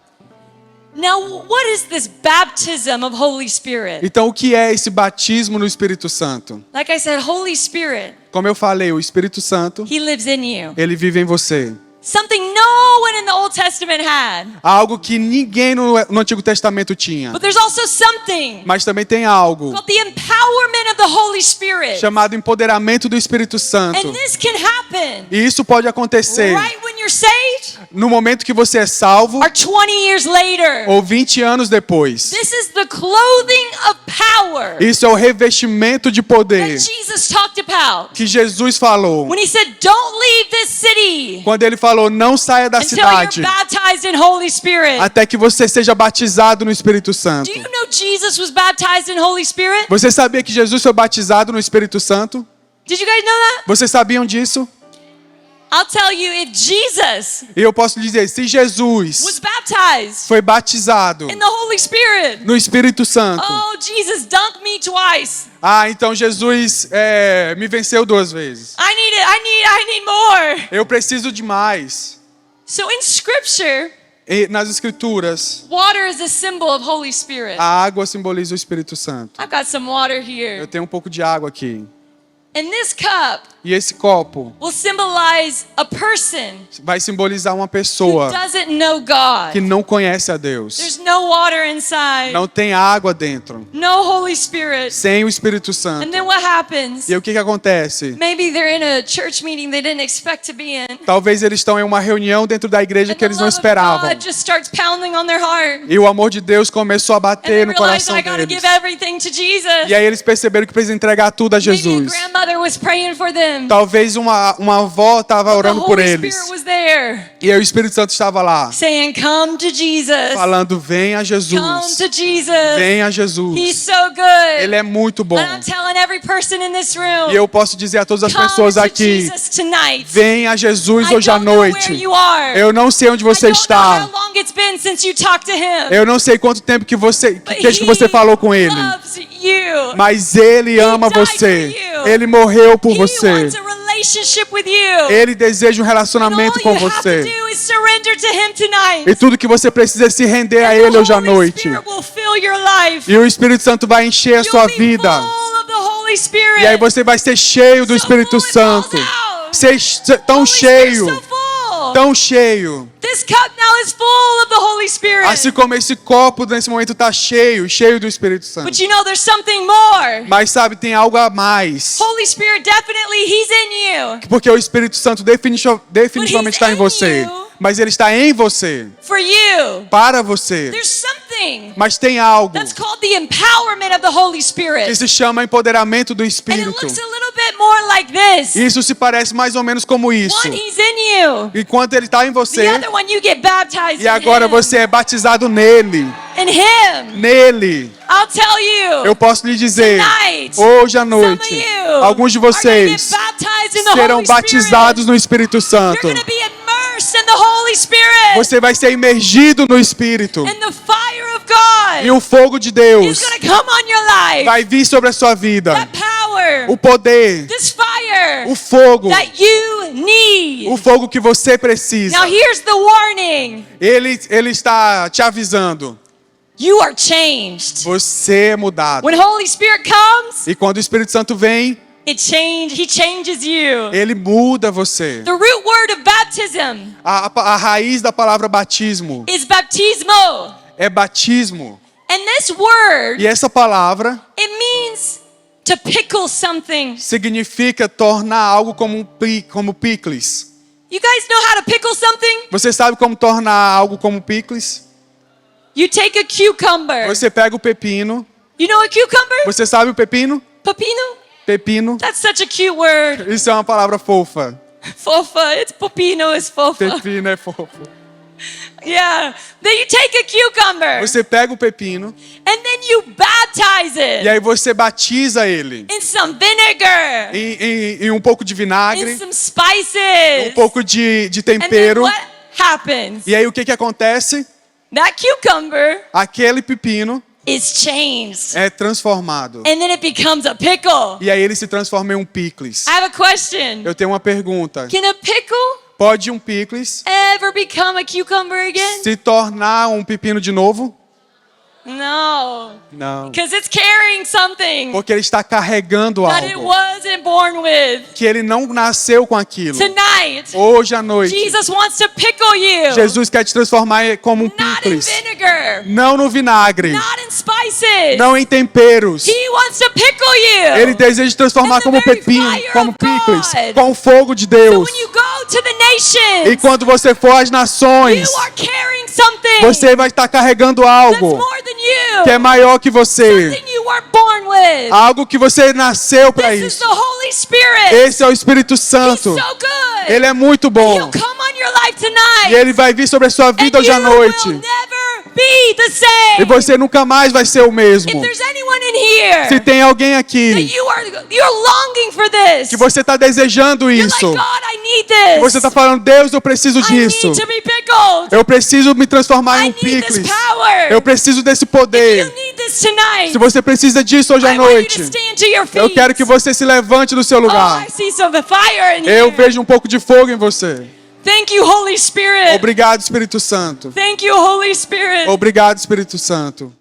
Now, what is this baptism of Holy Spirit? Então o que é esse batismo no Espírito Santo? Like I said, Holy Spirit, Como eu falei, o Espírito Santo, He lives in you. ele vive em você. Something no one in the Old Testament had. Algo que ninguém no Antigo Testamento tinha. But there's also something Mas também tem algo called the empowerment of the Holy Spirit. chamado empoderamento do Espírito Santo. And this can happen E isso pode acontecer right when you're saved no momento que você é salvo or 20 years later. ou 20 anos depois. This is the clothing of power Isso é o revestimento de that poder Jesus talked about. que Jesus falou. When He said, don't leave this city Quando ele falou, não saia da until you're cidade baptized in Holy Spirit. até que você seja batizado no Espírito Santo. Do you know Jesus was baptized in Holy Spirit? Você sabia que Jesus foi batizado no Espírito Santo? Did you guys know that? Vocês sabiam disso? I'll tell you, if Jesus E eu posso dizer, se was Jesus baptized foi batizado in the Holy Spirit, no Espírito Santo, oh, Jesus dunked me twice. então Jesus me venceu 2 vezes. I need more. Eu preciso de mais. So in Scripture, E nas Escrituras, water is a symbol of Holy Spirit. a água simboliza o Espírito Santo. I've got some water Eu here. tenho um pouco de água aqui. And this cup E esse copo will symbolize a person vai simbolizar uma who pessoa doesn't know que God. não conhece a Deus. There's no water inside, Não tem água dentro. no Holy Spirit. Sem o Espírito And Santo. then what happens? E o que acontece? Maybe they're in a church meeting they didn't expect to be in. Talvez eles estão em uma reunião dentro da igreja And que the eles não love of esperavam. God just starts pounding on their heart. E o amor de Deus começou a And they bater no realize coração I gotta deles. give everything to Jesus. E aí eles perceberam que precisam entregar tudo a Maybe a Jesus. grandmother was praying for them. Talvez uma avó estava The orando por Holy eles. Spirit was there E aí o Espírito Santo estava lá, saying, come to Jesus. falando, venha Come Jesus. to Jesus. Venha He's Jesus. so good. Ele é muito bom. And I'm telling every person in this room, E eu posso dizer a todas as come pessoas to aqui, Jesus tonight. venha a Jesus I hoje à don't know where noite. you are. Eu não sei onde você I don't know está. how long it's been since you talked to him. Eu não sei quanto tempo que But você falou com ele. loves you. Mas ele ama died você. for you. Ele morreu por He você. wants a relationship with you. Ele deseja um And relacionamento all com you have to você. do is surrender to him tonight. E tudo que você precisa é se render a And ele the hoje à Holy noite. Spirit will fill your life. E o Espírito Santo vai encher a You'll sua be vida. full of the Holy Spirit. E aí você vai ser cheio do So Espírito full it Santo. falls out. Ser tão Holy Spirit's cheio, so full. tão cheio. This cup now is full of the Holy Spirit. Assim como esse copo nesse momento está cheio, cheio do Espírito Santo. But you know there's something more. Mas sabe, tem algo a mais. Holy Spirit, definitely, He's in you. Porque o Espírito Santo definitivamente está em in você. you. Mas ele está em você, For you. para você. There's something Mas tem algo that's called the empowerment of the Holy que Spirit. se chama empoderamento do And it Espírito. looks a little bit more like this. Isso se parece mais ou menos como isso. One, He's in you. Enquanto ele está em The você, other one, you get baptized e agora in Him. você é batizado nele. In Him. Nele. I'll tell you. Eu posso lhe dizer, Tonight, hoje à some of noite, you alguns de are gonna vocês get baptized in the serão Holy batizados no Espírito Spirit. You're Santo. going to be immersed in the Holy Spirit. Você vai ser imergido no Espírito. And the fire of God E o fogo de is Deus going to come on your life. vai vir sobre a sua vida. That power, O poder, this fire o fogo, that you need. o fogo que você precisa. Now here's the warning. Ele está te avisando. You are changed. Você é mudado. When Holy Spirit comes, E quando o Espírito Santo vem, He changes you. ele muda você. The root word of baptism A raiz da palavra batismo is baptismo. é batismo. And this word, E essa palavra it means to pickle something. significa tornar algo como picles. You guys know how to pickle something? Você sabe como tornar algo como picles? You take a cucumber. Você pega o pepino. You know a cucumber? Você sabe o pepino? Pepino? Pepino. That's such a cute word. Isso é uma palavra fofa. Fofa. It's pepino is fofa. Pepino é fofo. Yeah. Then you take a cucumber. Você pega o pepino And then you baptize e it aí você batiza ele in some vinegar. em um pouco de In vinagre, some spices. um pouco de And then tempero. what happens? E aí o que acontece? That cucumber Aquele pepino is changed. é transformado. And then it becomes a pickle. E aí ele se transforma em um picles. I have a question. Eu tenho uma pergunta. Can a pickle Pode um picles ever become a cucumber again? se tornar um pepino de novo? No. Não. Because it's carrying something Porque ele está carregando that it algo wasn't born with. que ele não nasceu com aquilo. Tonight, Hoje à noite, Jesus wants to pickle you. Jesus quer te transformar como um Not in picles. vinegar. Não no vinagre, Not in spices. não em temperos. He wants to pickle you. Ele deseja te transformar In the como very pepino, fire como of picles, God. com o fogo de So Deus. when you go to the E nations, quando você for às nações, you are carrying something você vai estar carregando that's algo more than you. que é maior que você. Something you weren't born with. Algo que você nasceu para This is isso. the Holy Spirit. Esse é o Espírito He's Santo. so good. Ele é muito bom. He'll come on your life tonight. E ele vai vir sobre a sua vida and hoje à you noite. will never be the same. E você nunca mais vai ser o If mesmo. there's anyone in here Se tem alguém that aqui you're longing for this, que você está desejando you're like, isso, God, I need this. você está falando, Deus, eu preciso I disso. need to be pickled. Eu preciso me transformar I em um need this picles. power. Eu preciso desse You poder. need this tonight. Se você precisa disso hoje à I want you noite, to stand to your feet. eu quero que você se levante do seu Oh, lugar. I see some fire in Eu here. vejo um pouco de fogo em você. Thank you, Holy Spirit. Obrigado, Espírito Santo. Thank you, Holy Spirit. Obrigado, Espírito Santo.